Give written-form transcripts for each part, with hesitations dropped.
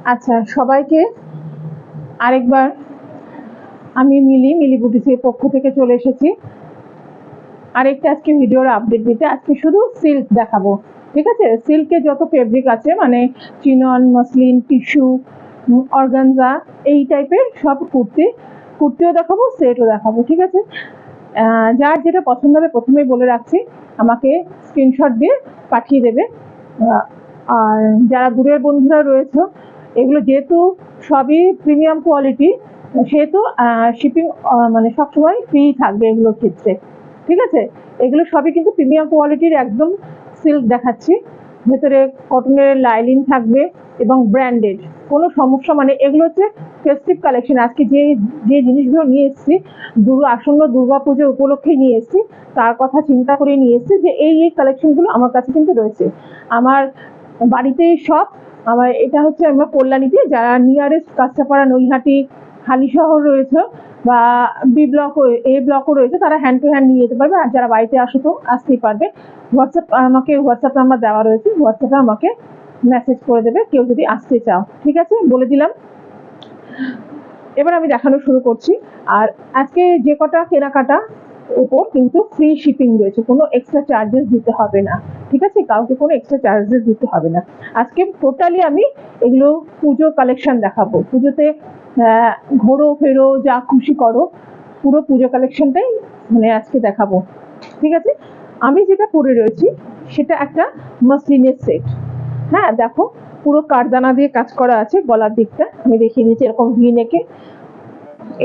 আচ্ছা, সবাইকে আরেকবার আমি মিলি বুটিক্সের পক্ষ থেকে চলে এসেছি আরেকটা আজকে ভিডিওর আপডেট দিতে। আজকে শুধু সিল্ক দেখাবো, ঠিক আছে? সিল্কে যত ফেব্রিক আছে মানে চিনন, মসলিন, টিস্যু, অর্গানজা, এই টাইপের সব কুর্তিও দেখাবো, সেটও দেখাবো, ঠিক আছে? যার যেটা পছন্দ হবে প্রথমেই বলে রাখছি, আমাকে স্ক্রিনশট দিয়ে পাঠিয়ে দেবে। আর যারা দূরের বন্ধুরা রয়েছে, এগুলো যেহেতু সবই প্রিমিয়াম কোয়ালিটি, সেহেতু শিপিং মানে সবসময় ফ্রি থাকবে এগুলোর ক্ষেত্রে, ঠিক আছে? এগুলো সবই কিন্তু প্রিমিয়াম কোয়ালিটির একদম সিল্ক দেখাচ্ছি। ভেতরে কটনের লাইলিন থাকবে এবং ব্র্যান্ডেড, কোনো সমস্যা মানে এগুলো হচ্ছে ফেস্টিভ কালেকশন। আজকে যে যে জিনিসগুলো নিয়ে এসেছি আসন্ন দুর্গা পুজো উপলক্ষে নিয়ে এসেছি, তার কথা চিন্তা করে নিয়ে এসেছি যে এই কালেকশনগুলো আমার কাছে কিন্তু রয়েছে। আমার বাড়িতে সব আমার এটা হচ্ছে আমরা কল্যাণীতে, যারা নিয়ারেস্ট কাঁচরাপাড়া, নৈহাটি, হালিশহর রয়েছে বা বি ব্লক, এ ব্লকও রয়েছে, তারা হ্যান্ড টু হ্যান্ড নিয়ে যেতে পারবে। আর যারা বাড়িতে আসো তো আসতেই পারবে। হোয়াটসঅ্যাপ নাম্বার দেওয়া রয়েছে, হোয়াটসঅ্যাপে আমাকে মেসেজ করে দেবে কেউ যদি আসতে চাও, ঠিক আছে? বলে দিলাম। এবার আমি দেখানো শুরু করছি। আর আজকে যে কটা কেনাকাটা উপর কিন্তু ফ্রি শিপিং রয়েছে, কোনো এক্সট্রা চার্জেস দিতে হবে না, ঠিক আছে? কাউকে কোনো এক্সট্রা চার্জেস দিতে হবে না। আজকে টোটালি আমি এগুলো পুজো কালেকশন দেখাবো। পুজোতে ঘোরো ফেরো যা খুশি করো, পুরো পুজো কালেকশনটাই মানে আজকে দেখাবো, ঠিক আছে? আমি যেটা পরে রয়েছি সেটা একটা মসলিনের সেট। হ্যাঁ, দেখো পুরো কারদানা দিয়ে কাজ করা আছে। গলার দিকটা আমি দেখিয়ে দিচ্ছি, এরকম ভি নেকে,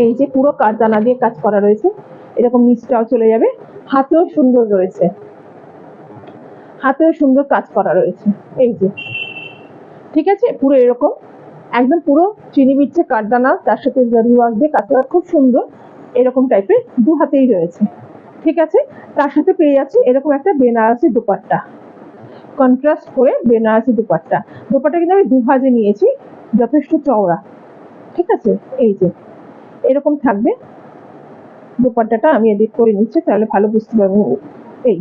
এই যে পুরো কারদানা দিয়ে কাজ করা রয়েছে, এরকম নিচটাও চলে যাবে। হাতেও সুন্দর রয়েছে, হাতেও সুন্দর কাজ করা রয়েছে, এই যে, ঠিক আছে? পুরো এরকম একদম পুরো চিনি বিচ্ছে কারদানা, তার সাথে জারি ওয়ার্ক দিয়ে কাজ করা, খুব সুন্দর। এরকম টাইপের দু হাতেই রয়েছে, ঠিক আছে? তার সাথে পেয়ে যাচ্ছি এরকম একটা বেনারসি দুপাট্টা, কন্ট্রাস্ট করে বেনারসি দুপাট্টা। দুপাট্টা কিন্তু আমি দু ভাজে নিয়েছি, যথেষ্ট চওড়া, ঠিক আছে? এই যে এরকম থাকবে দুপাট্টাটা, আমি এডিট করে নিচ্ছি তাহলে ভালো বুঝতে পারবো। এই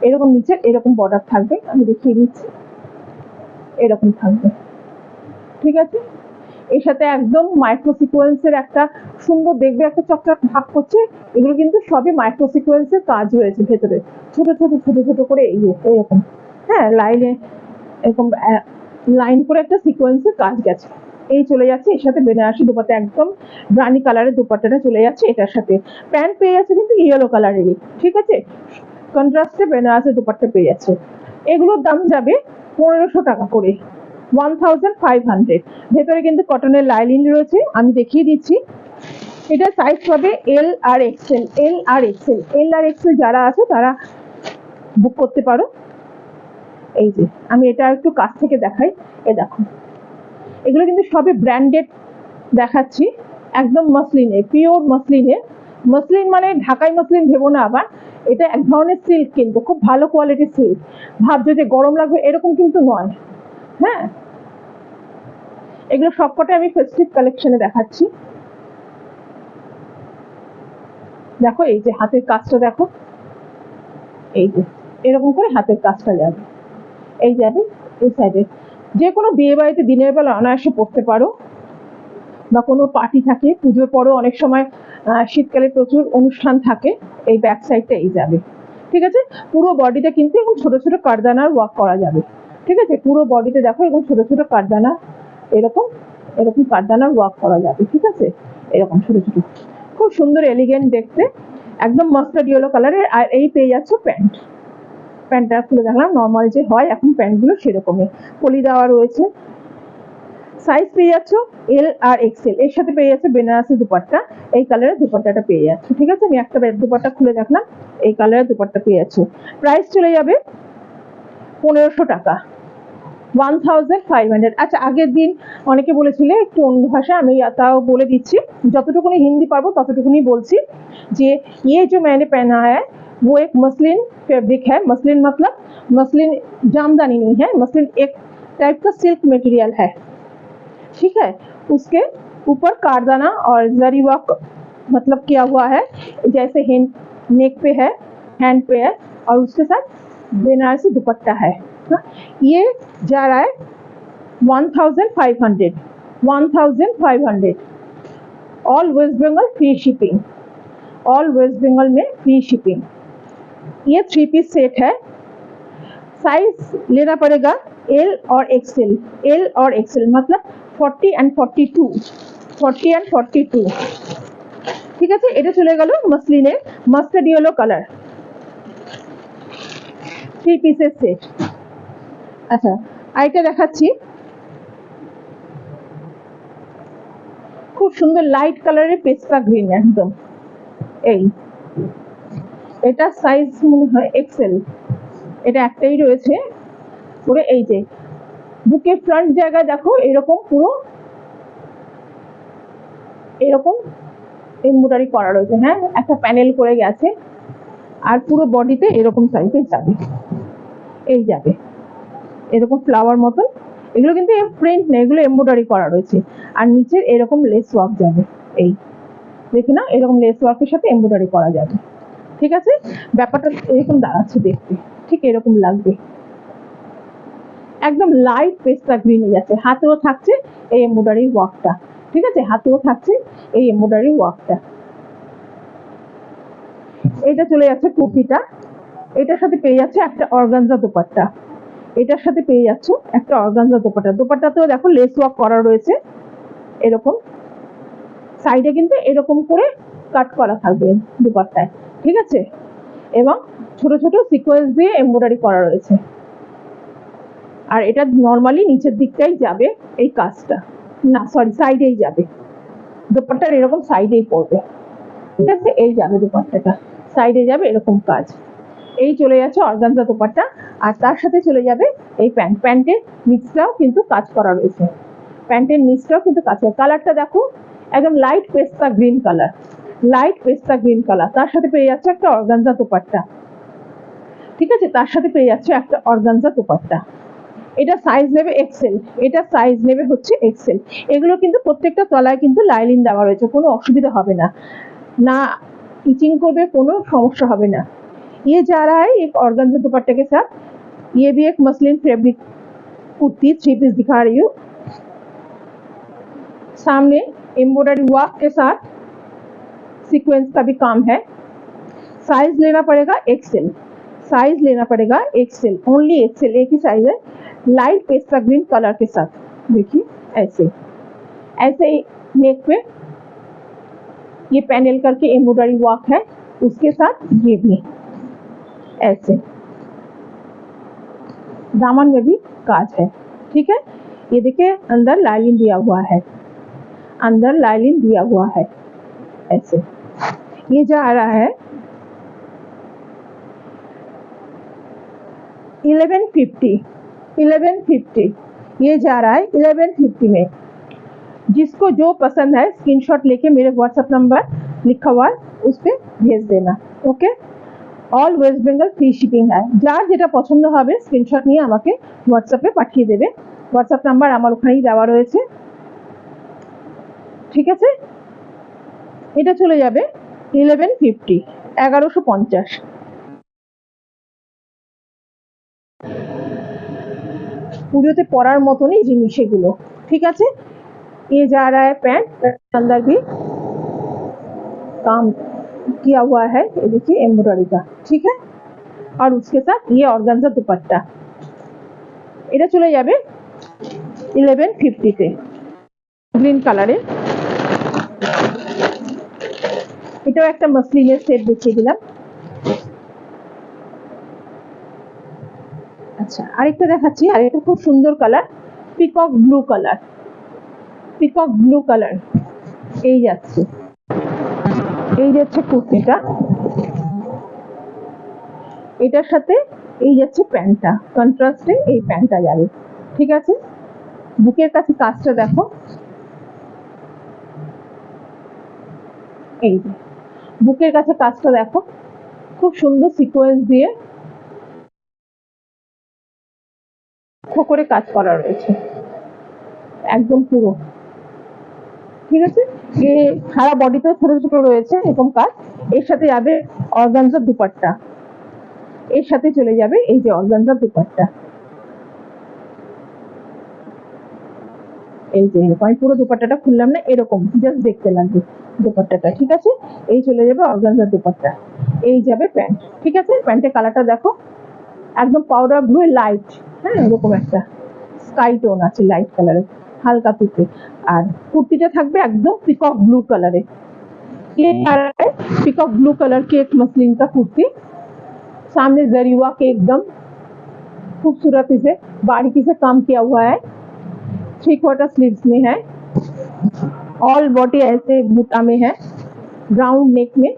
এরকম নিচে এরকম বর্ডার থাকবে, আমি দেখিয়ে দিচ্ছি, এরকম থাকবে, ঠিক আছে? এর সাথে একদম মাইক্রো সিকোয়েন্সের একটা সুন্দর দেখবে একটা চকচক ভাগ করছে। এগুলো কিন্তু সবই মাইক্রো সিকোয়েন্সের কাজ রয়েছে ভেতরে, ছোট ছোট ছোট ছোট করে এই যে এরকম, হ্যাঁ, লাইনে এরকম লাইন করে একটা সিকোয়েন্সের কাজ গেছে। এই চলে যাচ্ছে এর সাথে বেনারসি দুপাট্টা, একদম রানী কালারের দুপাট্টাটা চলে যাচ্ছে এটার সাথে। প্যান্ট পেয়ে যাচ্ছে কিন্তু ইয়েলো কালারেরই, ঠিক আছে? কন্ট্রাস্টে বেনারসি দুপাট্টা পেয়ে যাচ্ছে। এগুলোর দাম যাবে 1500 টাকা করে, 1500। ভেতরে কিন্তু কটনের লাইলিন রয়েছে, আমি দেখিয়ে দিচ্ছি। এটা সাইজ পাবে এল আর এক্সেল। যারা আছে তারা বুক করতে পারো। এই যে আমি এটা একটু কাছ থেকে দেখাই, এ দেখো এগুলো কিন্তু সবই ব্র্যান্ডেড দেখাচ্ছি, একদম মসলিনে, পিওর মসলিনে। মসলিন মানে ঢাকাই মসলিন ভেবো না আবার, এটা এক ধরনের সিল্ক, কিন্তু খুব ভালো কোয়ালিটির সিল্ক। ভাবছো যে গরম লাগবে এরকম কিন্তু নয়, হ্যাঁ। এগুলো সবকটা আমি ফেস্টিভ কালেকশনে দেখাচ্ছি। দেখো এই যে হাতের কাজটা দেখো, এই যে এরকম করে হাতের কাজটা যাবে, এই যাবে এই সাইডে। যে কোনো বিয়ে বাড়িতে দিনের বেলা অনায়াসে পড়তে পারো, বা কোনো পার্টি থাকে, পুজোর পরও অনেক সময় শীতকালে প্রচুর অনুষ্ঠান থাকে, এই ব্যাক সাইডটা এই যাবে, ঠিক আছে? পুরো বডিতে কিন্তু এখন ছোট ছোট কারদানার ওয়ার্ক করা যাবে, ঠিক আছে? পুরো বডিতে দেখো এরকম ছোট ছোট কারদানা, এরকম এরকম কারদানার ওয়ার্ক করা যাবে, ঠিক আছে? এরকম ছোট ছোট, খুব সুন্দর এলিগেন্ট দেখতে, একদম মাস্টার্ড ইয়েলো কালারের। আর এই পেয়ে যাচ্ছ প্যান্টটা খুলে দেখলাম, নর্মাল যে হয় এখন প্যান্টগুলো সেরকমই পলি দেওয়া রয়েছে। সাইজ পেয়ে যাচ্ছ এল আর এক্সেল। এর সাথে পেয়ে যাচ্ছে বেনারসি দুপাট্টা, এই কালারের দুপাট্টাটা পেয়ে যাচ্ছে, ঠিক আছে? আমি একটা দুপাট্টা খুলে দেখলাম, এই কালারের দুপাট্টা পেয়ে যাচ্ছে। প্রাইস চলে যাবে 1500 টাকা, 1500। আচ্ছা, আগের দিন অনেকে বলেছিলে একটু অন্য ভাষা, আমি তাও বলে দিচ্ছি, যতটুকুনি হিন্দি পারবো ততটুকুনি বলছি। যে ये जो मैंने पहना है वो एक मसलिन फैब्रिक है। मसलिन मतलब मसलिन जामदानी नहीं है, मसलिन एक टाइप का सिल्क मटेरियल है, ठीक है? उसके ऊपर कारदाना और जरी वर्क मतलब किया हुआ है, जैसे नेक पे है, हैंड पे है, और उसके साथ बनारसी दुपट्टा है। ये जा रहा है 1500, 1500। All West Bengal free shipping, all West Bengal में फ्री शिपिंग। ये 3 पीस सेट है। साइज लेना पड़ेगा एल और एक्सएल, एल और एक्सएल मतलब 40 एंड 42, 40 एंड 42। ঠিক আছে, এটা চলে গেল মসলিনের মাস্টার্ড ইয়েলো কালার 3 পিসের সেট। আচ্ছা, আরেকটা দেখাচ্ছি, খুব সুন্দর লাইট কালারের পেস্তা গ্রিন একদম। এই এটা সাইজ মনে হয় এক্সেল, এটা একটাই রয়েছে পুরো। এই যে বুকের ফ্রন্ট জায়গায় দেখো এরকম পুরো এরকম এমব্রয়ডারি করা রয়েছে, হ্যাঁ একটা প্যানেল করে গেছে। আর পুরো বডিতে এরকম সাইজে যাবে, এই যাবে এরকম ফ্লাওয়ার মতন। এগুলো কিন্তু প্রিন্ট নেই, এগুলো এমব্রয়ডারি করা রয়েছে। আর নিচে এরকম লেস ওয়ার্ক যাবে, এই দেখে না এরকম লেস ওয়ার্কের সাথে এমব্রয়ডারি করা যাবে। ঠিক আছে, ব্যাপারটা এরকম দাঁড়াচ্ছে দেখতে, ঠিক এরকম লাগবে। একদম লাইট পেস্তা গ্রিনে যাচ্ছে, হাতেও থাকছে এই এমব্রয়ডারি ওয়ার্কটা। ঠিক আছে, হাতেও থাকছে এই এমব্রয়ডারি ওয়ার্কটা। এটা চলে যাচ্ছে কুর্তিটা, এটার সাথে পেয়ে যাচ্ছে একটা অর্গানজা দোপাট্টা, এটার সাথে পেয়ে যাচ্ছে একটা অর্গানজা দোপাট্টা। দোপাট্টাতেও দেখো লেস ওয়ার্ক করা রয়েছে এরকম, সাইডে কিন্তু এরকম করে কাট করা থাকবে দোপাট্টায়। ঠিক আছে, এবং ছোট ছোট সিকোয়েন্স দিয়ে এমব্রয়ডারি করা রয়েছে। আর এটা নর্মালি নিচের দিকটাই যাবে এই কাজটা, না সরি সাইডেই যাবে, দোপাট্টার এরকম সাইডেই পড়বে। ঠিক আছে, এই যাবে দোপাট্টাটা সাইডে যাবে এরকম কাজ। এই চলে যাচ্ছে অর্গানজা দোপাট্টা, আর তার সাথে চলে যাবে এই প্যান্ট। প্যান্টের নিচটাও কিন্তু কাজ করা রয়েছে, প্যান্টের নিচটাও কিন্তু কাজ। কালারটা দেখো একদম লাইট পেস্তা গ্রিন কালার, লাইট পেস্তা গ্রিন কালার। তার সাথে পেয়ে যাচ্ছে একটা অর্গানজা দোপাট্টা। ঠিক আছে, তার সাথে পেয়ে যাচ্ছে একটা অর্গানজা দোপাট্টা। এটা সাইজ নেবে এক্সেল, এটা সাইজ নেবে হচ্ছে এক্সেল। এগুলো কিন্তু প্রত্যেকটা তলায় কিন্তু লাইলিন দেওয়া রয়েছে, কোনো অসুবিধা হবে না, না ইচিং করবে, কোনো সমস্যা হবে না। ये जा रहा है एक ऑर्गेन्जा दुपट्टे के साथ। ये भी एक मसलिन फैब्रिक कुर्ती 3 पीस दिखा रही हूँ। सामने एम्ब्रॉयडरी वर्क के साथ सीक्वेंस का भी काम है। साइज लेना पड़ेगा एक्सेल, साइज लेना पड़ेगा एक्सेल, ओनली एक्सेल, एक ही साइज है। लाइट पेस्ता ग्रीन कलर के साथ देखिए ऐसे ऐसे ही नेक पे ये पैनल करके एम्ब्रॉयडरी वर्क है, उसके साथ ये भी ऐसे दामन में भी काज है। ठीक है, ये देखिए अंदर लाइनिंग दिया हुआ है, अंदर लाइनिंग दिया हुआ है ऐसे। ये जा रहा है 1150, 1150 ये जा रहा है 1150 में। जिसको जो पसंद है स्क्रीनशॉट लेके मेरे व्हाट्सएप नंबर लिखा हुआ है उस पर भेज देना। Okay, all West Bengal free shipping है। যার যেটা পছন্দ হবে স্ক্রিনশট নিয়ে আমাকে হোয়াটসঅ্যাপে পাঠিয়ে দেবে, হোয়াটসঅ্যাপ নাম্বার আমার ওখানেই দেওয়া রয়েছে। ঠিক আছে, এটা চলে যাবে 1150, 1150। পুজোতে পরার মতনই জিনিস এগুলো। ঠিক আছে, ये जा रहा है पैंट, अंदर भी काम किया हुआ है, ये देखिए एम्ब्रॉयडरी का। ठीक है, और उसके साथ ये ऑर्गेन्जा दुपट्टा। এটা চলে যাবে 1150 তে, গ্রিন কালারে। এটাও একটা মসলিনের সেট দেখিয়ে দিলাম। আচ্ছা, আরেকটা দেখাচ্ছি, আরেকটা খুব সুন্দর colour, peacock blue colour, peacock blue colour. এই যাচ্ছে, এই যাচ্ছে কুর্তিটা, এটার সাথে এই যাচ্ছে প্যান্টটা, কন্ট্রাস্টে এই প্যান্টটা যাবে। ঠিক আছে, বুকের কাছে কাজটা দেখো, এই যে বুকের কাছে কাজটা দেখো, খুব সুন্দর সিকোয়েন্স দিয়ে করে কাজ করা রয়েছে একদম পুরো। ঠিক আছে, এ সারা বডিতে ছোট ছোট রয়েছে এরকম কাজ। এর সাথে যাবে অর্গানজা দুপাট্টা, এর সাথে চলে যাবে এই যে অর্গানজা দুপাট্টা, এই যে এরকম, আমি পুরো দুপাট্টাটা খুললাম না, এরকম জাস্ট দেখতে লাগবে দুপাট্টাটা। ঠিক আছে, এই চলে যাবে অর্গানজার দুপাট্টা, এই যাবে প্যান্ট। ঠিক আছে, প্যান্টের কালারটা দেখো, একদম পাউডার ব্লু লাইট, হ্যাঁ এরকম একটা স্কাই টোন আছে লাইট কালারের, হালকা তুতে। আর কুর্তিটা থাকবে একদম পিকক ब्लू कलर है, ये पिकॉक ब्लू कलर की एक मसलिन का कुर्ती, सामने जरीवा के एकदम खूबसूरत इसे बारीकी से काम किया हुआ है, 3/4 स्लीव्स में है, ऑल बॉडी ऐसे बूटा में है, राउंड नेक में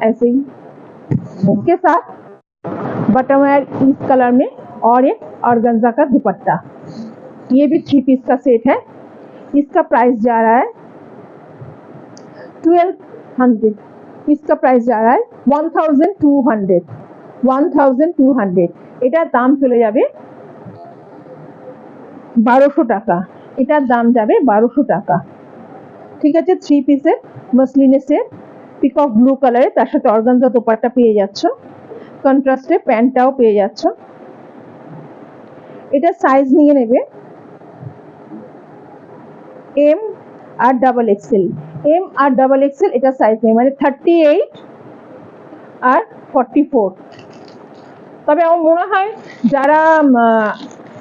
ऐसे ही, उसके साथ बटन वेयर इस कलर में और एक ऑर्गेन्जा का दुपट्टा। ये भी 3 पीस का सेट है। इसका प्राइस जा रहा है 1200, इसका प्राइस जा रहा है 1200, 1200। এটার দাম চলে যাবে 1200 টাকা, এটার দাম যাবে 1200 টাকা। ঠিক আছে, 3 পিসের মসলিনের সেট, পিকক ব্লু কালারে, তার সাথে অর্গানজা দোপাট্টা পেয়ে যাচ্ছ, কন্ট্রাস্টে প্যান্টটাও পেয়ে যাচ্ছ। এটা সাইজ নিয়ে নেবে M R double XL, M R double XL এটা সাইজ নেই, মানে 38 আর 44। তবে আমার মনে হয় যারা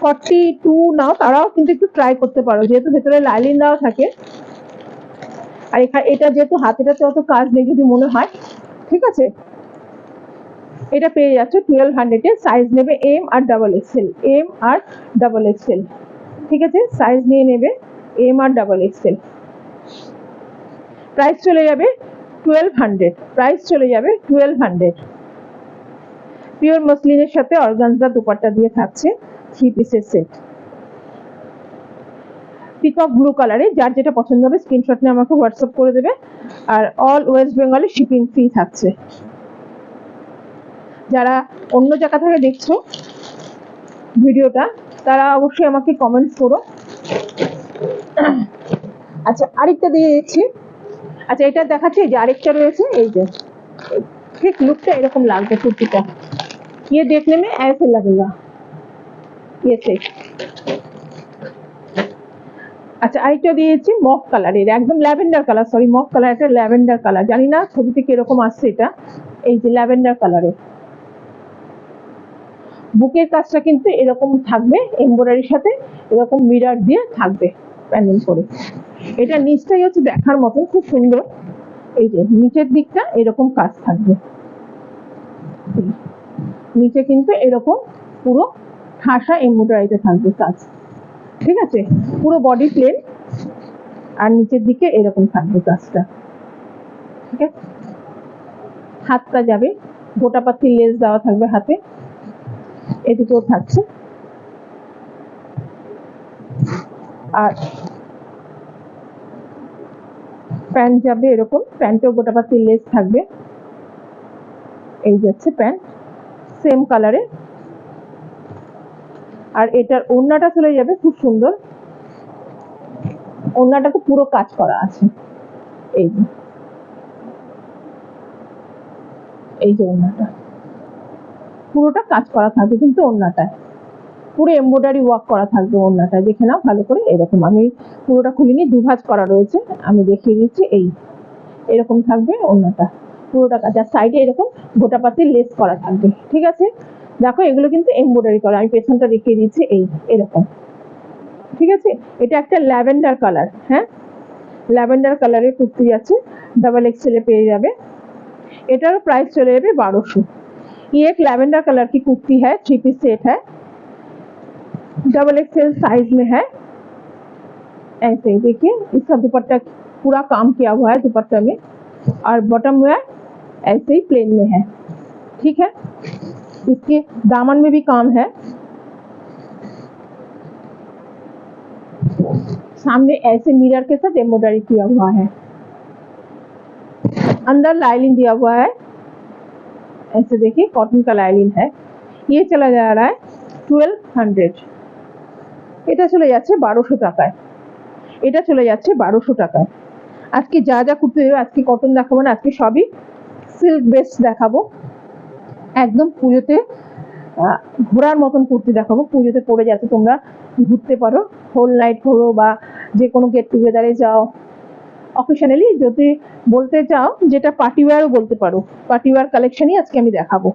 42 নাও তারাও কিন্তু একটু ট্রাই করতে পারো, যেহেতু ভেতরে লাইলিন দেওয়া থাকে, আর এটা যেহেতু হাতেটাতে অত কাজ নেই যদি মনে হয়। ঠিক আছে, এটা পেয়ে যাচ্ছ 1200 এর, সাইজ নেবে M R double XL, M R double XL. ঠিক আছে, সাইজ নিয়ে নেবে M R double XL. Price চলে যাবে 1200, প্রাইস চলে যাবে 1200। পিওর মসলিনের সাথে অর্গানজা দুপাট্টা দিয়ে থাকছে 3 পিসের সেট, পিকক ব্লু কালারে। যার যেটা পছন্দ হবে স্ক্রিনশট নিয়ে আমাকে হোয়াটসঅ্যাপ করে দেবে, আর অল ওয়েস্ট বেঙ্গলে শিপিং ফ্রি থাকছে। যারা অন্য জায়গা থেকে দেখছো ভিডিওটা তারা অবশ্যই আমাকে কমেন্টস করো। আচ্ছা, আরেকটা দিয়ে দিচ্ছি। আচ্ছা, এটা দেখাচ্ছি, যে আরেকটা রয়েছে, এই যে ঠিক লুকটা এরকম লাগবে কুর্তিটা, ये देखने में ऐसे लगेगा, ये से। আচ্ছা, আরেকটা দিয়েছি মফ কালারের, একদম ল্যাভেন্ডার কালার, সরি মফ কালার, এটা ল্যাভেন্ডার কালার, জানি না ছবিতে কিরকম আসছে এটা। এই যে ল্যাভেন্ডার কালারের, বুকের কাজটা কিন্তু এরকম থাকবে, এমব্রয়ডারির সাথে এরকম মিরর দিয়ে থাকবে প্যানেল করে। এটা নিচটাই হচ্ছে দেখার মতন খুব সুন্দর, এই যে নিচের দিকটা এরকম কাজ থাকবে, নিচে কিন্তু এরকম পুরো ঠাসা এমব্রয়ডারিতে থাকবে কাজ। ঠিক আছে, পুরো বডি প্লেন আর নিচের দিকে এরকম থাকবে কাজটা। ঠিক আছে, হাতটা যাবে গোটা পাতি লেস দেওয়া থাকবে হাতে, এদিকেও থাকছে, আর প্যান্ট যাবে এরকম, প্যান্টেও গোটা পাতি লেস থাকবে। এই যাচ্ছে প্যান্ট সেম কালারে, আর এটার ওড়নাটা চলে যাবে খুব সুন্দর, ওড়নাটাতে পুরো কাজ করা আছে। এই যে এই যে ওড়নাটা পুরোটা কাজ করা থাকবে, কিন্তু ওড়নাটায় পুরো এমব্রয়ডারি ওয়ার্ক করা থাকবে ওড়নাটা, দেখে নাও ভালো করে। এরকম আমি পুরোটা খুলিনি, দুভাজ করা রয়েছে, আমি দেখিয়ে দিচ্ছি। এই এরকম থাকবে ওড়নাটা পুরোটা কাজ, আর সাইডে এরকম গোটা পাতি লেস করা থাকবে। ঠিক আছে, দেখো এগুলো কিন্তু এমব্রয়ডারি করা, আমি পেছনটা দেখিয়ে দিচ্ছি, এই এরকম। ঠিক আছে, এটা একটা ল্যাভেন্ডার কালার, হ্যাঁ ল্যাভেন্ডার কালারের কুর্তি আছে, ডাবল এক্সেলে পেয়ে যাবে। এটারও प्राइस चले जाए 1200। ये एक लैवेंडर कलर की कुर्ती है, 3 पीस सेट है, डबल एक्सएल साइज में है। ऐसे ही देखिए, इसका दुपट्टा पूरा काम किया हुआ है दुपट्टा में, और बॉटम वेयर ऐसे ही प्लेन में है। ठीक है, इसके दामन में भी काम है, सामने ऐसे मिरर के साथ एम्ब्रॉयडरी किया हुआ है, अंदर लाइनिंग दिया हुआ है, ऐसे देखिए कॉटन का लाइनिंग है। ये चला जा रहा है 1200, এটা চলে যাচ্ছে 1200 টাকায়, এটা চলে যাচ্ছে 1200 টাকায়। আজকে যা যা করতে হবে, আজকে কটন দেখাবো না, আজকে সবই সিল্ক বেস দেখাবো, একদম পুজোতে ঘোরার মতন কুর্তি দেখাবো, পুজোতে পরে যাতে তোমরা ঘুরতে পারো, হোল নাইট পরো বা যে কোনো গেট টুগেদারে যাও, অকেশনালি যদি বলতে চাও যেটা পার্টি ওয়্যারও বলতে পারো, পার্টি ওয়্যার কালেকশনই আজকে আমি দেখাবো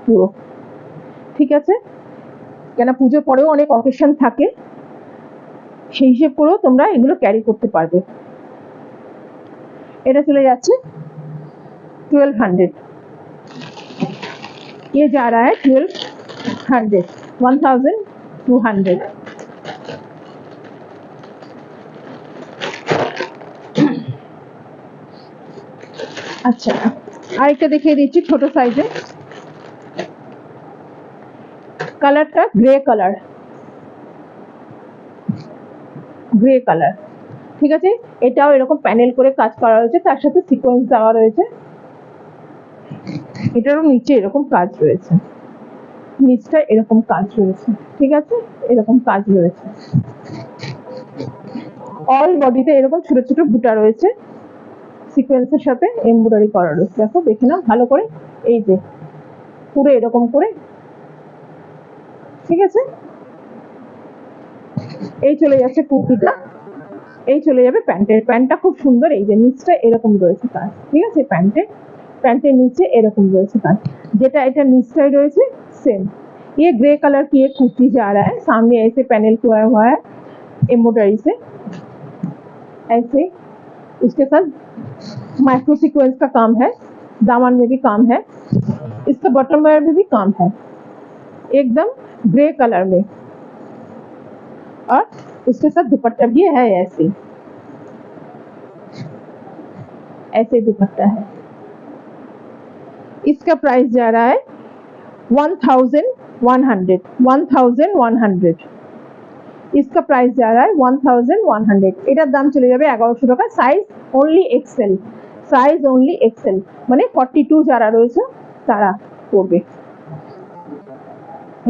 পুরো। ঠিক আছে, কেন পুজোর পরেও অনেক অকেশন থাকে, সেই হিসেব করেও তোমরা এগুলো ক্যারি করতে পারবে। এটা চলে যাচ্ছে 1200, ये जा रहा है 1200, 1200। আচ্ছা, আরেকটা দেখিয়ে দিচ্ছি ছোট সাইজে, কালারটা গ্রে কালার, গ্রে কালার। ঠিক আছে, এটাও এরকম প্যানেল করে কাজ করা রয়েছে, তার সাথে সিকোয়েন্স দেওয়া রয়েছে, এটারও নিচে এরকম কাজ রয়েছে, নিচটা এরকম কাজ রয়েছে। ঠিক আছে, এরকম কাজ রয়েছে, অল বডিতে এরকম ছোট ছোট বুটা রয়েছে, সিকোয়েন্সের সাথে এমব্রয়ডারি করা রয়েছে। দেখো, দেখে নাও ভালো করে, এই যে পুরো এরকম করে। ঠিক আছে, এই চলে যাচ্ছে কুর্তিটা, এই চলে যাবে প্যান্টের। প্যান্টটা খুব সুন্দর, এই যে নিচটা এরকম রয়েছে কাজ। ঠিক আছে, প্যান্টের নিচে এরকম রয়েছে কাজ, যেটা এটা নিচটাই রয়েছে सेम। ये ग्रे कलर की एक कुर्ती जा रहा है, सामने ऐसे पैनल किया हुआ है एम्ब्रॉयडरी से, ऐसे उसके साथ माइक्रो सीक्वेंस का काम है, दामन में भी काम है, इसका बॉटम वेयर में भी काम है, एकदम ग्रे कलर में। और उसके साथ दुपट्टा भी है, ऐसे ऐसे दुपट्टा है। इसका प्राइस जा रहा है 1100, 1100। इसका प्राइस जा रहा है 1100। এটার দাম চলে যাবে 1100 টাকা। Size only XL, size only XL, মানে 42 যারা রয়েছে তারা পরবে।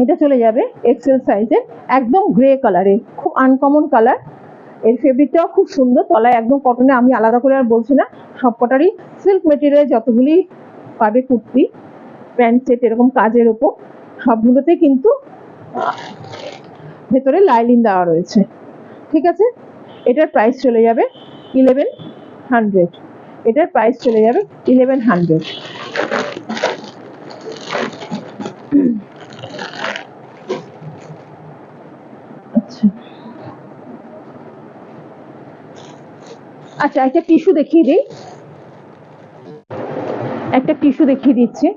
এটা চলে যাবে এক্সেল সাইজে, একদম গ্রে কালারে, খুব আনকমন কালার। এর ফেব্রিকটাও খুব সুন্দর, তলায় একদম কটনে, আমি আলাদা করে আর বলছি না, সবকটারই সিল্ক মেটেরিয়াল যতগুলি পাবে কুর্তি প্যান্ট সেট এরকম কাজের ওপর, সবগুলোতে কিন্তু ভেতরে লাইলিন দেওয়া রয়েছে। ঠিক আছে, এটার প্রাইস চলে যাবে 1100, এটার প্রাইস চলে যাবে 1100। আচ্ছা আচ্ছা, একটা টিস্যু দেখিয়ে দিই, একটা টিস্যু দেখিয়ে দিচ্ছি।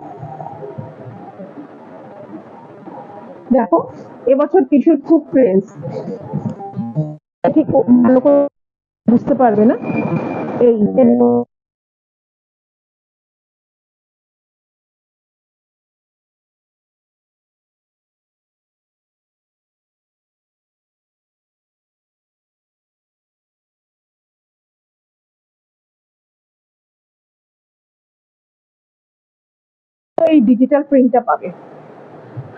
দেখো, এবছর টিস্যুর খুব ট্রেন্ড, ঠিক ভালো করে বুঝতে পারবে না। এই এই ডিজিটাল প্রিন্টটা পাবে,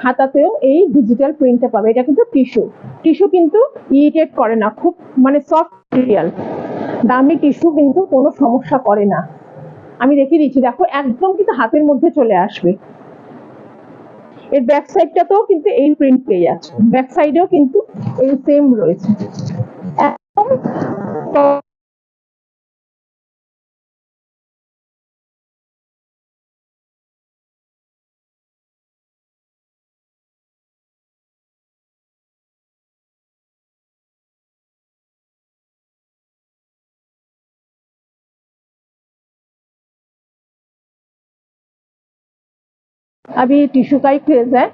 হাতাতেও এই ডিজিটাল প্রিন্টটা পাবে। এটা কিন্তু টিস্যু, টিস্যু কিন্তু ইরিটেট করে না, খুব মানে সফট ম্যাটেরিয়াল, দামি টিস্যু কিন্তু কোনো সমস্যা করে না। আমি দেখিয়ে দিচ্ছি, দেখো একদম কিন্তু হাতের মধ্যে চলে আসবে। এর ব্যাক সাইডটাতেও কিন্তু এই প্রিন্ট পেয়ে যাচ্ছে, ব্যাক সাইডেও কিন্তু এই সেম রয়েছে, একদম। अभी टिश्यू का ही क्रेज है,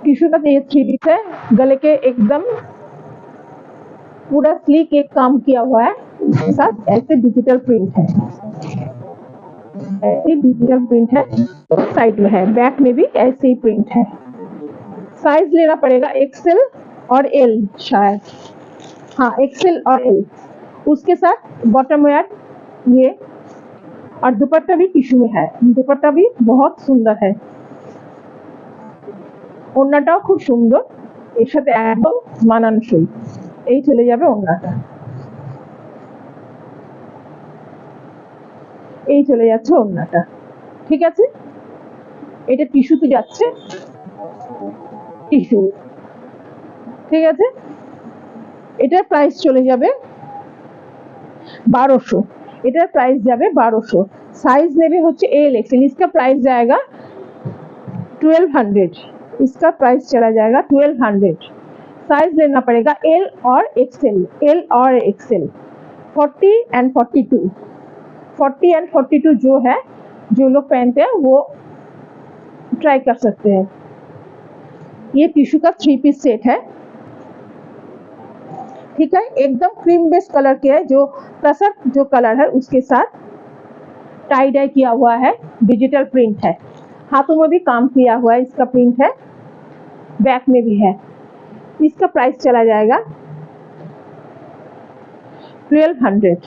टिश्यू का ये 3 पीस है, गले के एकदम पूरा स्लीक एक काम किया हुआ है, साथ ऐसे डिजिटल प्रिंट है, ऐसे डिजिटल प्रिंट है, साइड में है, बैक में भी ऐसे ही प्रिंट है। साइज लेना पड़ेगा एक्सेल और एल शायद, हाँ एक्सेल और एल। उसके साथ बॉटम वेयर ये, और दुपट्टा भी टिश्यू में है, दुपट्टा भी बहुत सुंदर है, ওড়নাটাও খুব সুন্দর, এর সাথে একদম মানানসই। এই চলে যাবে ওড়নাটা, এই চলে যাচ্ছে ওড়নাটা। ঠিক আছে, এটা টিস্যুতে যাচ্ছে, টিস্যু। ঠিক আছে, এটার প্রাইস চলে যাবে 1200, এটার প্রাইস যাবে 1200। साइज नेबे होच्छे एल एक्सएल, इसका प्राइस जाएगा 1200, इसका प्राइस चला जाएगा 1200। साइज लेना पड़ेगा एल और एक्सएल, एल और एक्सएल। 40 एंड 42, 40 एंड 42 जो है, जो लोग पहनते हैं वो ट्राई कर सकते हैं। ये टिश्यू का 3 पीस सेट है, ठीक है। एकदम क्रीम बेस कलर के है, जो कसर जो कलर है उसके साथ टाई डाई किया हुआ है, डिजिटल प्रिंट है, हाथों में भी काम किया हुआ है, इसका प्रिंट है, बैक में भी है। इसका प्राइस चला जाएगा 1200,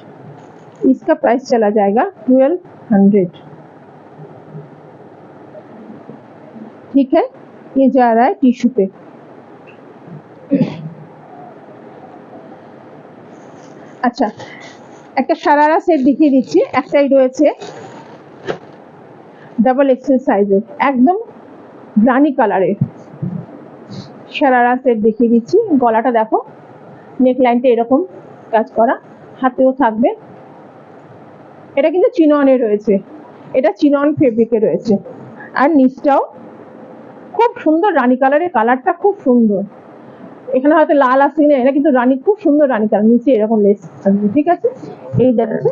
इसका प्राइस चला जाएगा 1200, ठीक है। ये जा रहा है टिश्यू पे। আচ্ছা, একটা সারারা সেট দেখিয়ে দিচ্ছি, একটাই রয়েছে ডাবল এক্সেল সাইজের, একদম রানী কালারের সারারা সেট দেখিয়ে দিচ্ছি। গলাটা দেখো, নেক লাইনটা এরকম কাজ করা, হাতেও থাকবে। এটা কিন্তু চিননে রয়েছে, এটা চিনন ফেব্রিকে রয়েছে, আর নিচটাও খুব সুন্দর রানী কালারের, কালারটা খুব সুন্দর। এখানে হয়তো লাল আসছে না, এটা কিন্তু রানী, খুব সুন্দর রানী কালার, নিচে এরকম লেস থাকবে, ঠিক আছে। এই দেখো,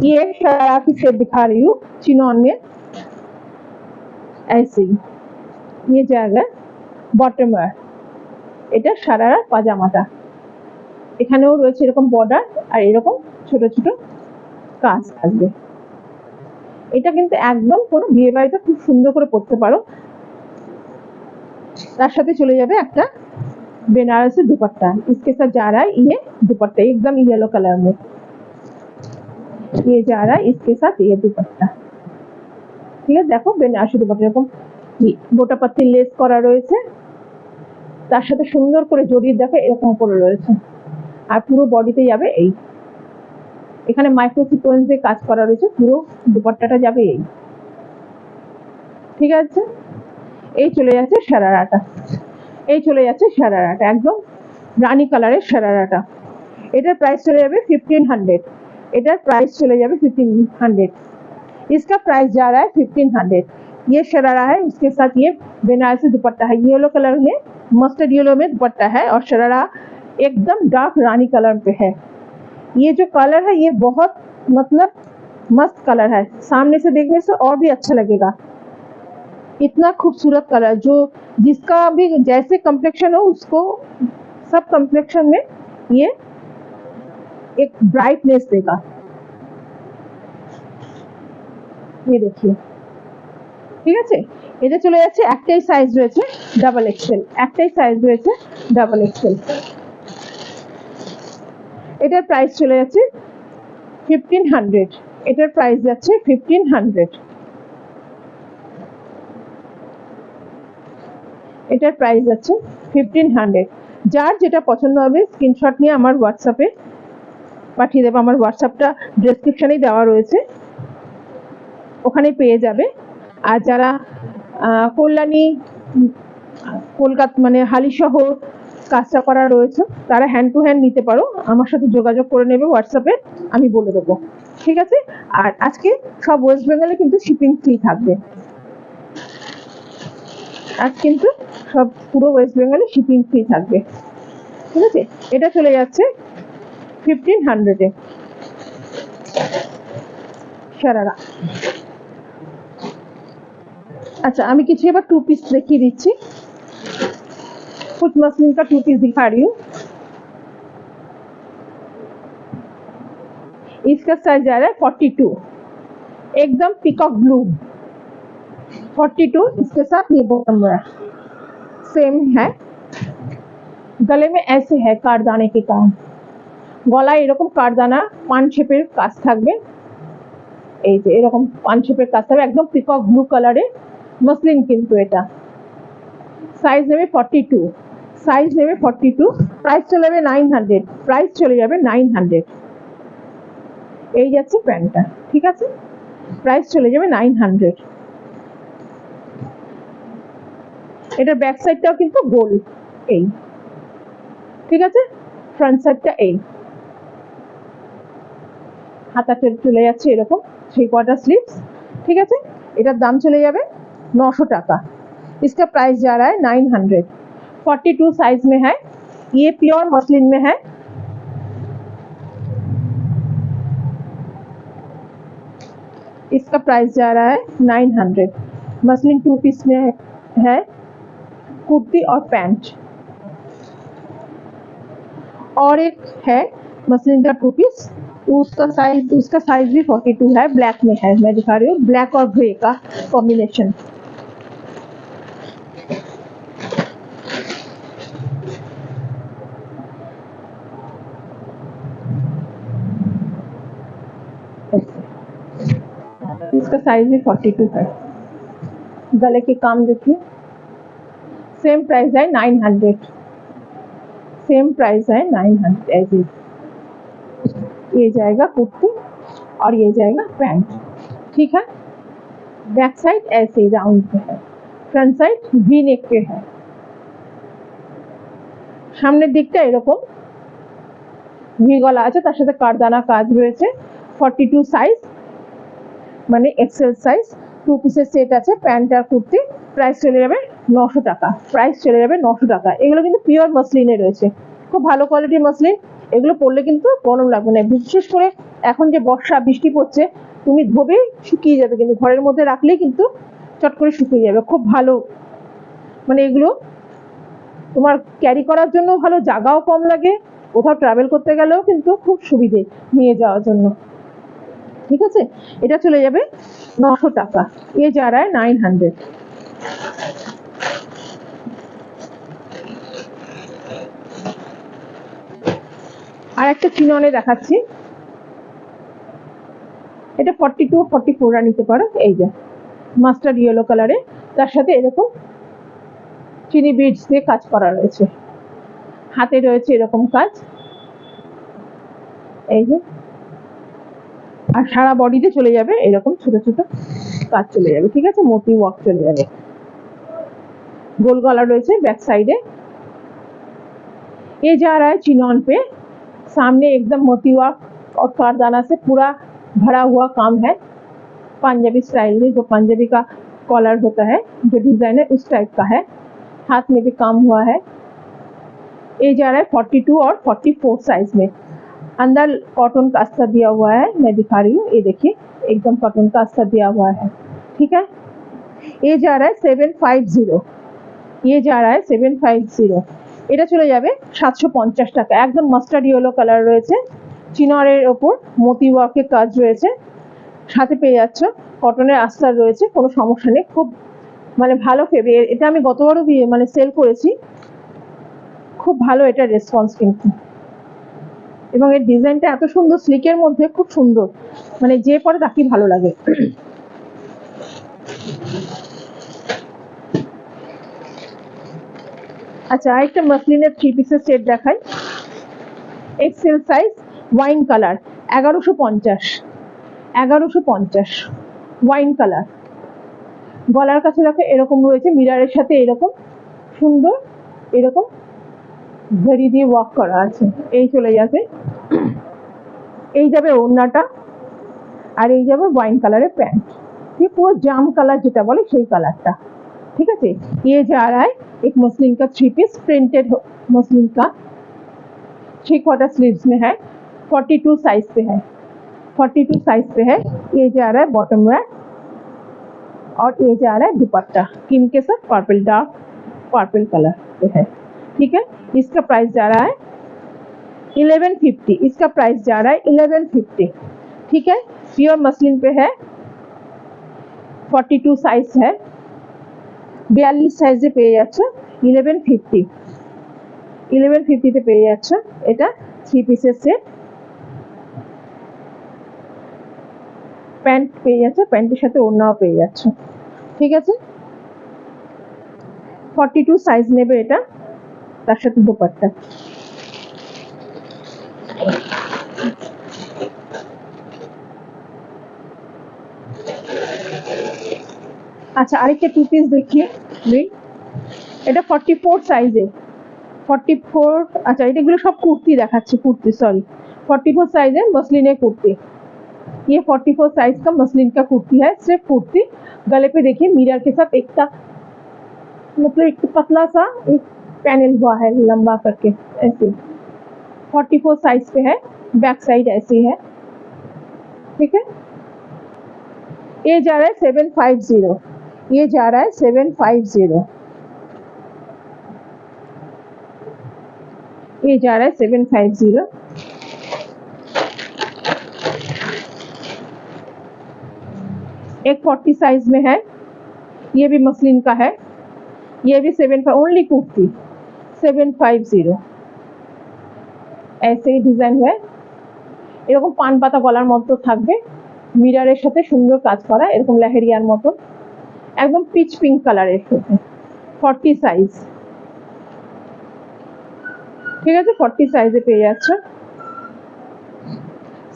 ये शरारा की सेट दिखा रही हूँ चिनॉन में, ऐसे ही ये जाएगा बॉटम वेयर। এটা সারারা পাজামাটা, এখানেও রয়েছে এরকম বর্ডার আর এরকম ছোট ছোট কাজ থাকবে। এটা কিন্তু একদম কোনো বিয়ে বাড়িতে খুব সুন্দর করে পরতে পারো। তার সাথে চলে যাবে একটা बेनारसी दुपट्टा, इसके साथ जा रहा है ये दुपट्टा एकदम येलो कलर में, ये जा रहा है इसके साथ ये दुपट्टा, ठीक है। देखो बेनारसी दुपट्टा এরকম গোটা পাতি লেস করা রয়েছে, তার সাথে সুন্দর করে জড়িয়ে দেখো এরকম করে রয়েছে, আর পুরো বডিতে যাবে এই, এখানে মাইক্রো সিকোয়েন্স দিয়ে কাজ করা রয়েছে, পুরো দুপাট্টাটা যাবে এই, ঠিক আছে। এই চলে যাচ্ছে সারারাটা, এই চলে যাচ্ছে সারারাটা, একদম রানী কালারের সারারাটা। এটার প্রাইস চলে যাবে 1500, এটার প্রাইস চলে যাবে 1500, इसका प्राइस जा रहा है 1500। ये शरारा है, इसके साथ ये बेनारसी दुपट्टा है, येलो कलर में, मस्टर्ड येलो में दुपट्टा है, और शरारा एकदम डार्क रानी कलर पे है। ये जो कलर है ये बहुत मतलब मस्त कलर है, सामने से देखने से और भी अच्छा लगेगा। इतना खूबसूरत कलर, जो जिसका भी जैसे कम्प्लेक्शन हो उसको सब कम्प्लेक्शन में ये एक ब्राइटनेस देगा। ये देखिए, ঠিক আছে। এটা চলে যাচ্ছে, একটাই সাইজ রয়েছে ডাবল এক্সেল, একটাই সাইজ রয়েছে ডাবল এক্সেল। এটার প্রাইস চলে যাচ্ছে 1500, এটার প্রাইস যাচ্ছে 1500, এটার প্রাইস যাচ্ছে 1500। যার যেটা পছন্দ হবে স্ক্রিনশট নিয়ে আমার হোয়াটসঅ্যাপে পাঠিয়ে দেবো, আমার হোয়াটসঅ্যাপটা ডেসক্রিপশনেই দেওয়া রয়েছে, ওখানে পেয়ে যাবে। আর যারা কল্যাণী কলকাতা মানে হালিশহর কাজটা করা রয়েছে, তারা হ্যান্ড টু হ্যান্ড নিতে পারো, আমার সাথে যোগাযোগ করে নেবে হোয়াটসঅ্যাপে, আমি বলে দেবো, ঠিক আছে। আর আজকে সব ওয়েস্ট বেঙ্গলে কিন্তু শিপিং ফ্রি থাকবে, আজ কিন্তু সব পুরো ওয়েস্ট বেঙ্গলে শিপিং ফ্রি থাকবে, ঠিক আছে। এটা চলে যাচ্ছে 1500-এ शरारा। अच्छा, আমি কিছু এবার টু পিস দেখিয়ে দিচ্ছি, कुछ मसलिन का टू पीस दिखा रही हूँ। इसका साइज जा रहा है 42, एकदम पिकॉक ब्लू 42, इसके साथ ये बॉटम वेयर सेम है। गले में ऐसे है कारदाने के काम, গলায় এরকম কারদানা পান শেপের কাজ থাকবে, এই যে এরকম পান শেপের কাজ থাকবে, একদম পিকক ব্লু কালারে মসলিন কিন্তু এটা। সাইজ নেবে 42, সাইজ নেবে 42, প্রাইস চলে যাবে 900, প্রাইস চলে যাবে 900। এই যাচ্ছে প্যান্টটা, ঠিক আছে, প্রাইস চলে যাবে 900। এটার ব্যাক সাইডটাও কিন্তু গোল, এই ঠিক আছে। ফ্রন্ট সাইডটা এই, হাতাটা চলে যাচ্ছে এরকম 3/4 স্লিভস। ঠিক আছে, এটার দাম চলে যাবে 900 টাকা। इसका प्राइस जा रहा है 900। 42 साइज में है, ये प्योर मसलिन में है। इसका प्राइस जा रहा है 900। मसलिन 2 पीस में है, कुर्ती और पैंट। और एक है मसलिन का 2 पीस, उसका साइज भी 42 है, ब्लैक में है। मैं दिखा रही हूँ ब्लैक और ग्रे का कॉम्बिनेशन। इसका साइज भी 42 है। गले के काम देखिए, सेम प्राइस है 900। सेम प्राइस है 900 एज इज। ये जाएगा कुर्ती और ये जाएगा पैंट। ठीक है, बैक साइड ऐसे राउंड पे है, फ्रंट साइड वी नेक पे है। সামনের দিকটা এরকম ভি গলা আছে, তার সাথে কারদানা কাজ রয়েছে। 42 সাইজ মানে এক্সেল সাইজ, 2 পিসের সেট আছে, প্যান্ট আর কুর্তি। প্রাইস চলে যাবে 900 টাকা। প্রাইস চলে যাবে 900 টাকা। এগুলো কিন্তু পিওর মসলিনে রয়েছে, খুব ভালো কোয়ালিটির মসলিন। এগুলো পরলে কিন্তু গরম লাগবে না, বিশেষ করে এখন যে বর্ষা বৃষ্টি পড়ছে, তুমি ধোবে শুকিয়ে যাবে, কিন্তু ঘরের মধ্যে রাখলেই কিন্তু চট করে শুকিয়ে যাবে। খুব ভালো, মানে এগুলো তোমার ক্যারি করার জন্য ভালো, জায়গাও কম লাগে, কোথাও ট্রাভেল করতে গেলেও কিন্তু খুব সুবিধে নিয়ে যাওয়ার জন্য। ঠিক আছে, এটা চলে যাবে 900 টাকা। এ যা রা 900। আর একটা চিননে দেখাচ্ছি, এটা 42 44 রা নিতে পারো। এই যে মাস্টার্ড ইয়েলো কালারে, তার সাথে এরকম চিনি বিডস দিয়ে কাজ করা রয়েছে, হাতে রয়েছে এরকম কাজ, এই যে। আর সারা বডিতে চলে যাবে এরকম ছোট ছোট কাজ চলে যাবে। ঠিক আছে, মোতি ওয়ার্ক চলে যাবে। গোল গলা রয়েছে बैक साइड। ये जा रहा है चिनॉन पे, सामने एकदम मोती वर्क और कारदाना से पूरा भरा हुआ काम है, पंजाबी स्टाइल में। जो पंजाबी का कॉलर होता है, जो डिजाइन है उस टाइप का है, हाथ में भी काम हुआ है। ये जा रहा है 42 और 44 साइज में। अंदर कॉटन का अस्तर दिया हुआ है, मैं दिखा रही हूँ, ये देखिए एकदम कॉटन का अस्तर दिया हुआ है। ठीक है, ये जा रहा है 750। ये जा रहा है 750। এটা চলে যাবে 750 টাকা। একদম মাস্টার্ড ইয়েলো কালার রয়েছে, চিনরের ওপর মোতি ওয়ার্কের কাজ রয়েছে, সাথে পেয়ে যাচ্ছ কটনের আস্তর রয়েছে, কোনো সমস্যা নেই। খুব মানে ভালো ফেব্রিক। এটা আমি গতবারও মানে সেল করেছি, খুব ভালো এটা রেসপন্স কিন্তু। এবং এর ডিজাইনটা এত সুন্দর, স্লিকের মধ্যে খুব সুন্দর, মানে যে পরে তাকেই ভালো লাগে। আচ্ছা, আরেকটা মসলিনের 3 পিসের সেট দেখাই, XL size, wine colour, 1150 wine colour. গলার কাছে দেখো এরকম রয়েছে, মিরারের সাথে এরকম সুন্দর এরকম জরি দিয়ে ওয়ার্ক করা আছে। এই চলে যাবে, এই যাবে ওড়নাটা, আর এই যাবে ওয়াইন কালারের প্যান্ট। ये पूरा जाम कलर যেটা বলে সেই কালারটা। ठीक है, ये जा रहा है एक मसलिन का 3 पीस, प्रिंटेड मसलिन का, 3/4 स्लीव्स में है, 42 साइज पे है। 42 साइज पे है। ये जा रहा है बॉटम वेयर, और ये जा रहा है दुपट्टा किम के साथ पर्पल, डार्क पर्पल कलर पे है। ठीक है, इसका प्राइस जा रहा है 1150। इसका प्राइस जा रहा है 1150। ठीक है, प्योर मसलिन पे है, 42 साइज है, 42 সাইজে পেয়ে যাচ্ছ 1150। 1150 তে পেয়ে যাচ্ছ এটা 3 পিসের সেট। প্যান্ট পেয়ে যাচ্ছ, প্যান্টের সাথে ওড়নাও পেয়ে যাচ্ছ। ঠিক আছে, 42 সাইজ নেবে এটা, তার সাথে দুপাট্টা। আচ্ছা, আরেকটা 2 পিস দেখিয়ে, এটা 44 সাইজে, 44, अच्छा এগুলো সব কুর্তি দেখাচ্ছি, কুर्ती सॉरी 44 साइज है मसलिन कुर्ती। ये 44 साइज का मसलिन का कुर्ती है, सिर्फ कुर्ती। गले पे देखिए मिरर के साथ एक मतलब एक पतला सा एक पैनल हुआ है लंबा करके ऐसे। 44 साइज पे है, बैक साइड ऐसी है, ठीक है। ये जा रहा है 750, ये जा रहा है 750, ये जा रहा है 750। एक 40 साइज में है, ये भी मसलिन का है, ये भी 75 ओनली कुर्ती 750। ऐसे ही ডিজাইন হয়, এরকম পান পাতা গলার মতো থাকবে, মিররের সাথে সুন্দর কাজ করা, এরকম লেহেরিয়ার মতো, একদম পিচ পিঙ্ক কালারের সাথে 40 সাইজ, ঠিক আছে। 40 সাইজে পেয়ে যাচ্ছে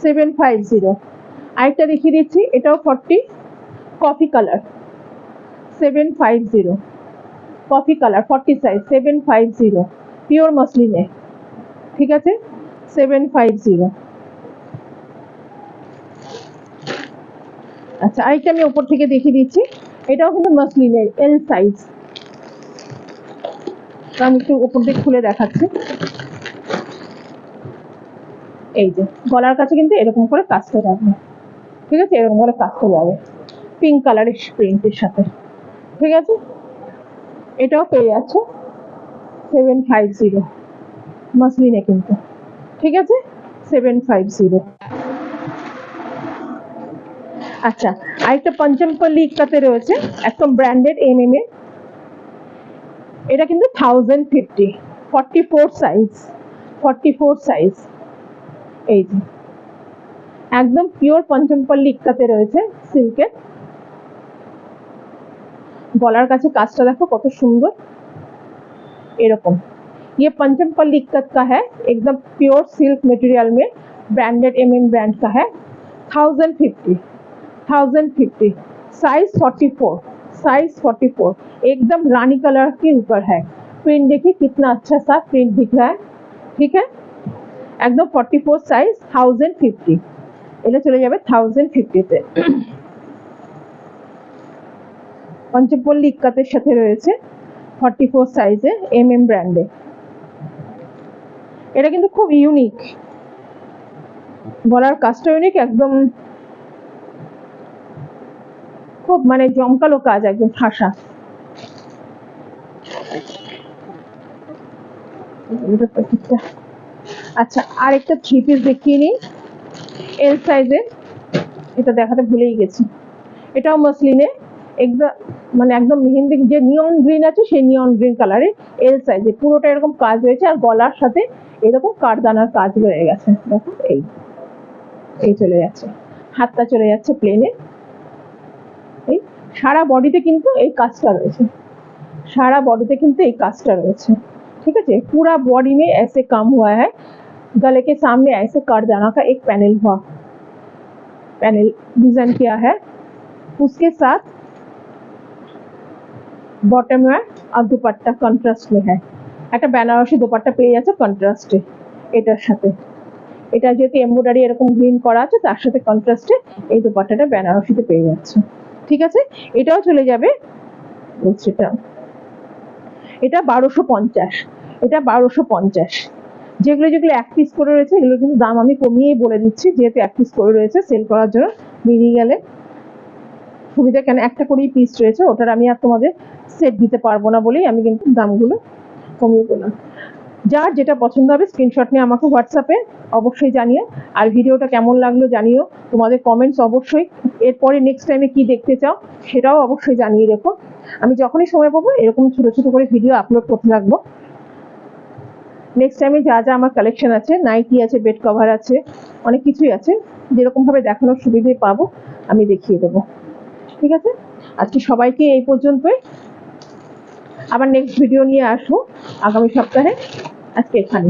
750। আরেকটা দেখিয়ে দিচ্ছি, এটাও 40, coffee colour 750, coffee colour 40 size 750, pure মসলিনে, ঠিক আছে 750। আচ্ছা আরেকটা আমি উপর থেকে দেখিয়ে দিচ্ছি, এটাও কিন্তু মসলিনের এল সাইজ। আমি একটু উপর দিকে খুলে দেখাচ্ছি, এই যে গলার কাছে কিন্তু এরকম করে কাজ করে যাবে, ঠিক আছে, এরকম করে কাজ করে যাবে পিঙ্ক কালারের প্রিন্টের সাথে, ঠিক আছে। এটাও পেয়ে যাচ্ছে 750 মসলিনে কিন্তু, ঠিক আছে 750। আচ্ছা আরেকটা পঞ্চমপল্লী ইক্কাতে রয়েছে, একদম ব্র্যান্ডেড এমএম এ, এটা কিন্তু 1050, 44 সাইজ, 44 সাইজ। এই যে একদম পিওর পঞ্চমপল্লী ইক্কাতে রয়েছে সিল্কের, গলার কাছে কাজটা দেখো কত সুন্দর, এরকম। ये पंचमपल्ली इक्कत का है, एकदम प्योर सिल्क मटेरियल में, ब्रांडेड एमएम ब्रांड का है। 1050 साइज 44, साइज 44, एकदम रानी कलर के ऊपर है। प्रिंट देखिए कितना अच्छा सा प्रिंट दिख रहा है, ठीक है, एकदम 44 साइज 1050। এটা চলে যাবে 1050 তে। পঞ্চমপল্লী ইক্কাতের সাথে রয়েছে 44 সাইজে এমএম ব্র্যান্ডে। এটা কিন্তু খুব ইউনিক, গলার কাজটা ইউনিক, একদম খুব মানে জমকালো কাজ, একদম ঠাসা। আচ্ছা আরেকটা 3 পিস দেখিয়ে নিই এল সাইজে, এটা দেখাতে ভুলেই গেছি। এটাও মসলিনে, একদম মানে একদম মেহেন্দি যে নিয়ন গ্রিন আছে সেই নিয়ন গ্রিন কালারে এল সাইজে, পুরোটা এরকম কাজ হয়েছে, আর গলার সাথে এরকম কারদানার কাজ রয়ে গেছে, দেখো এই এই চলে যাচ্ছে, হাতটা চলে যাচ্ছে প্লেনে। এই সারা বডিতে কিন্তু এই কাজটা রয়েছে, सारा बॉडी पे किंतु एक कास्टर रहे, ठीक है। पूरा बॉडी में ऐसे काम हुआ है, गले के सामने ऐसे कारदाना का एक पैनल हुआ, पैनल डिजाइन किया है, उसके साथ बॉटम में और दुपट्टा कॉन्ट्रास्ट में है, একটা বেনারসি দুপাট্টা পেয়ে যাচ্ছে কন্ট্রাস্টে, এটার সাথে এটা যেহেতু এমব্রয়ডারি এরকম গ্রিন করা আছে তার সাথে কন্ট্রাস্টে এই দুপাট্টাটা বেনারসিতে পেয়ে যাচ্ছে, ঠিক আছে। এটাও চলে যাবে, সেটা এটা 1250, এটা 1250। যেগুলো যেগুলো এক পিস করে রয়েছে এগুলো কিন্তু দাম আমি কমিয়েই বলে দিচ্ছি, যেহেতু এক পিস করে রয়েছে সেল করার জন্য, বেরিয়ে গেলে সুবিধা, কেন একটা করেই পিস রয়েছে, ওটার আমি আর তোমাদের সেট দিতে পারবো না বলেই আমি কিন্তু দামগুলো কমিয়ে বললাম। যার যেটা পছন্দ হবে স্ক্রিনশট নিয়ে আমাকে হোয়াটসঅ্যাপে অবশ্যই জানিও, আর ভিডিওটা কেমন লাগলো জানিও, তোমাদের কমেন্টস অবশ্যই, এরপরে নেক্সট টাইমে কি দেখতে চাও সেটাও অবশ্যই জানিয়ে রেখো। আমি যখনই সময় পাবো এরকম ছোট ছোট করে ভিডিও আপলোড করতে থাকবো। নেক্সট টাইমে যা যা আমার কালেকশন আছে, নাইটি আছে, বেড কভার আছে, অনেক কিছুই আছে, যেরকম ভাবে দেখানোর সুবিধে পাবো আমি দেখিয়ে দেবো, ঠিক আছে। আজকে সবাইকে এই পর্যন্তই, আবার নেক্সট ভিডিও নিয়ে আসবো আগামী সপ্তাহে। আজকে এখানে।